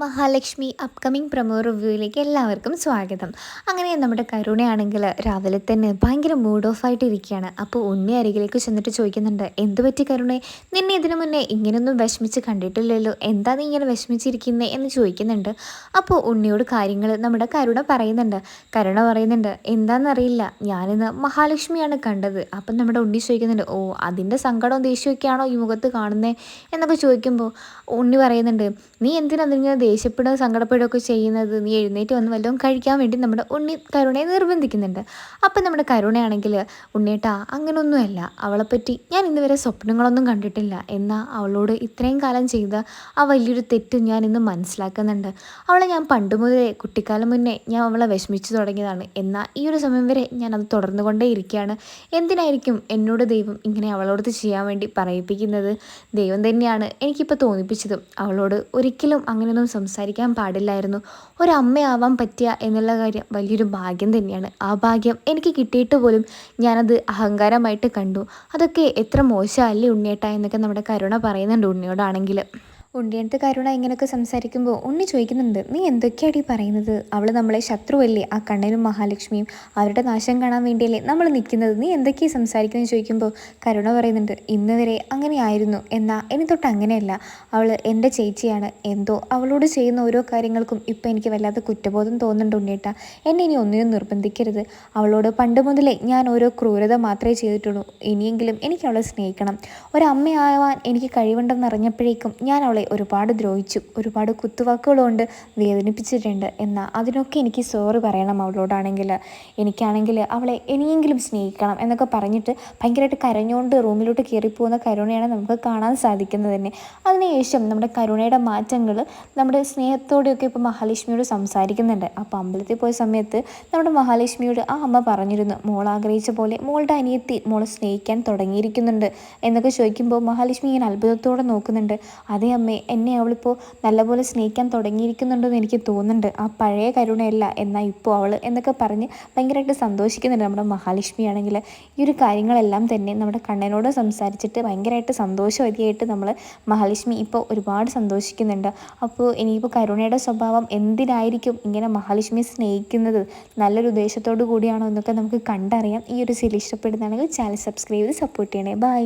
Mahalakshmi upcoming promo റിവ്യൂയിലേക്ക് എല്ലാവർക്കും സ്വാഗതം. അങ്ങനെ നമ്മുടെ കരുണയാണെങ്കിൽ രാവിലെ തന്നെ ഭയങ്കര മൂഡ് ഓഫ് ആയിട്ട് ഇരിക്കുകയാണ്. അപ്പോൾ ഉണ്ണി അരികിലേക്ക് ചെന്നിട്ട് ചോദിക്കുന്നുണ്ട്, എന്ത് പറ്റി കരുണേ, നിന്നെ ഇതിനു മുന്നേ ഇങ്ങനെയൊന്നും വിഷമിച്ച് കണ്ടിട്ടില്ലല്ലോ, എന്താ നീ ഇങ്ങനെ വിഷമിച്ചിരിക്കുന്നേ എന്ന് ചോദിക്കുന്നുണ്ട്. അപ്പോൾ ഉണ്ണിയോട് കാര്യങ്ങൾ നമ്മുടെ കരുണ പറയുന്നുണ്ട്, എന്താണെന്നറിയില്ല, ഞാനിന്ന് മഹാലക്ഷ്മിയാണ് കണ്ടത്. അപ്പം നമ്മുടെ ഉണ്ണി ചോദിക്കുന്നുണ്ട്, ഓ അതിൻ്റെ സങ്കടവും ദേഷ്യമൊക്കെയാണോ ഈ മുഖത്ത് കാണുന്നത് എന്നൊക്കെ ചോദിക്കുമ്പോൾ ഉണ്ണി പറയുന്നുണ്ട്, നീ എന്തിനാ അതിങ്ങനെ ദേഷ്യപ്പെടുക സങ്കടപ്പെടുകയൊക്കെ ചെയ്യുന്നത്, നീ എഴുന്നേറ്റ് വന്ന് വല്ലതും കഴിക്കാൻ വേണ്ടി നമ്മുടെ ഉണ്ണി കരുണയെ നിർബന്ധിക്കുന്നുണ്ട്. അപ്പം നമ്മുടെ കരുണയാണെങ്കിൽ, ഉണ്ണിയേട്ടാ അങ്ങനൊന്നുമല്ല, അവളെപ്പറ്റി ഞാൻ ഇന്നുവരെ സ്വപ്നങ്ങളൊന്നും കണ്ടിട്ടില്ല, എന്നാൽ അവളോട് ഇത്രയും കാലം ചെയ്ത ആ വലിയൊരു തെറ്റ് ഞാൻ ഇന്ന് മനസ്സിലാക്കുന്നുണ്ട്. അവളെ ഞാൻ പണ്ട് മുതലേ കുട്ടിക്കാലം മുന്നേ ഞാൻ അവളെ വിഷമിച്ചു തുടങ്ങിയതാണ്, എന്നാൽ ഈ ഒരു സമയം വരെ ഞാൻ അത് തുടർന്നു കൊണ്ടേ ഇരിക്കുകയാണ്. എന്തിനായിരിക്കും എന്നോട് ദൈവം ഇങ്ങനെ അവളോട് ചെയ്യാൻ വേണ്ടി പറയിപ്പിക്കുന്നത്? ദൈവം തന്നെയാണ് എനിക്കിപ്പോൾ തോന്നിപ്പിച്ചതും. അവളോട് ഒരിക്കലും അങ്ങനെയൊന്നും സംസാരിക്കാൻ പാടില്ലായിരുന്നു. ഒരമ്മയാവാൻ പറ്റുക എന്നുള്ള കാര്യം വലിയൊരു ഭാഗ്യം തന്നെയാണ്. ആ ഭാഗ്യം എനിക്ക് കിട്ടിയിട്ട് പോലും ഞാനത് അഹങ്കാരമായിട്ട് കണ്ടു. അതൊക്കെ എത്ര മോശമല്ലേ ഉണ്ണിയേട്ടാ എന്നൊക്കെ നമ്മുടെ കരുണ പറയുന്നുണ്ട് ഉണ്ണിയോടാണെങ്കിൽ. ഉണ്ണിയടുത്ത് കരുണ ഇങ്ങനെയൊക്കെ സംസാരിക്കുമ്പോൾ ഉണ്ണി ചോദിക്കുന്നുണ്ട്, നീ എന്തൊക്കെയാണ് ഈ പറയുന്നത്? അവൾ നമ്മളെ ശത്രുവല്ലേ? ആ കണ്ണനും മഹാലക്ഷ്മിയും അവരുടെ നാശം കാണാൻ വേണ്ടിയല്ലേ നമ്മൾ നിൽക്കുന്നത്? നീ എന്തൊക്കെയാണ് സംസാരിക്കുന്നത് ചോദിക്കുമ്പോൾ കരുണ പറയുന്നുണ്ട്, ഇന്ന് വരെ അങ്ങനെയായിരുന്നു, എന്നാൽ ഇനി തൊട്ട് അങ്ങനെയല്ല. അവൾ എൻ്റെ ചേച്ചിയാണ്. എന്തോ അവളോട് ചെയ്യുന്ന ഓരോ കാര്യങ്ങൾക്കും ഇപ്പം എനിക്ക് വല്ലാത്ത കുറ്റബോധം തോന്നുന്നുണ്ട് ഉണ്ണിയേട്ട. എന്നെ ഇനി ഒന്നിനും നിർബന്ധിക്കരുത്. അവളോട് പണ്ട് മുതലേ ഞാൻ ഓരോ ക്രൂരത മാത്രമേ ചെയ്തിട്ടുള്ളൂ. ഇനിയെങ്കിലും എനിക്ക് അവളെ സ്നേഹിക്കണം. ഒരമ്മയാവാൻ എനിക്ക് കഴിവുണ്ടെന്നറിഞ്ഞപ്പോഴേക്കും ഞാൻ അവളെ ഒരുപാട് ദ്രോഹിച്ചു, ഒരുപാട് കുത്തുവാക്കുകൾ കൊണ്ട് വേദനിപ്പിച്ചിട്ടുണ്ട്. എന്നാൽ അതിനൊക്കെ എനിക്ക് സോറി പറയണം അവളോടാണെങ്കിൽ. എനിക്കാണെങ്കിൽ അവളെ ഇനിയെങ്കിലും സ്നേഹിക്കണം എന്നൊക്കെ പറഞ്ഞിട്ട് ഭയങ്കരമായിട്ട് കരഞ്ഞുകൊണ്ട് റൂമിലോട്ട് കയറിപ്പോകുന്ന കരുണയാണ് നമുക്ക് കാണാൻ സാധിക്കുന്നത് തന്നെ. അതിനുശേഷം നമ്മുടെ കരുണയുടെ മാറ്റങ്ങൾ നമ്മുടെ സ്നേഹത്തോടെയൊക്കെ ഇപ്പോൾ മഹാലക്ഷ്മിയോട് സംസാരിക്കുന്നുണ്ട്. അപ്പോൾ അമ്പലത്തിൽ പോയ സമയത്ത് നമ്മുടെ മഹാലക്ഷ്മിയോട് ആ അമ്മ പറഞ്ഞിരുന്നു, മോൾ ആഗ്രഹിച്ച പോലെ മോളുടെ അനിയത്തി മോളെ സ്നേഹിക്കാൻ തുടങ്ങിയിരിക്കുന്നുണ്ട് എന്നൊക്കെ ചോദിക്കുമ്പോൾ മഹാലക്ഷ്മി ഇങ്ങനെ അത്ഭുതത്തോടെ നോക്കുന്നുണ്ട്. അതേ അമ്മേ, എന്നെ അവളിപ്പോൾ നല്ലപോലെ സ്നേഹിക്കാൻ തുടങ്ങിയിരിക്കുന്നുണ്ടെന്ന് എനിക്ക് തോന്നുന്നുണ്ട്. ആ പഴയ കരുണയല്ല, എന്നാൽ ഇപ്പോൾ അവൾ എന്നൊക്കെ പറഞ്ഞ് ഭയങ്കരമായിട്ട് സന്തോഷിക്കുന്നുണ്ട് നമ്മുടെ മഹാലക്ഷ്മിയാണെങ്കിൽ. ഈ ഒരു കാര്യങ്ങളെല്ലാം തന്നെ നമ്മുടെ കണ്ണനോട് സംസാരിച്ചിട്ട് ഭയങ്കരമായിട്ട് സന്തോഷവതിയായിട്ട് നമ്മൾ മഹാലക്ഷ്മി ഇപ്പോൾ ഒരുപാട് സന്തോഷിക്കുന്നുണ്ട്. അപ്പോൾ ഇനിയിപ്പോൾ കരുണയുടെ സ്വഭാവം എന്തിനായിരിക്കും ഇങ്ങനെ മഹാലക്ഷ്മിയെ സ്നേഹിക്കുന്നത്, നല്ലൊരു ഉദ്ദേശത്തോടു കൂടിയാണോ എന്നൊക്കെ നമുക്ക് കണ്ടറിയാം. ഈ ഒരു സീരിയൽ ഇഷ്ടപ്പെടുന്നതാണെങ്കിൽ ചാനൽ സബ്സ്ക്രൈബ് ചെയ്ത് സപ്പോർട്ട് ചെയ്യണേ. ബൈ.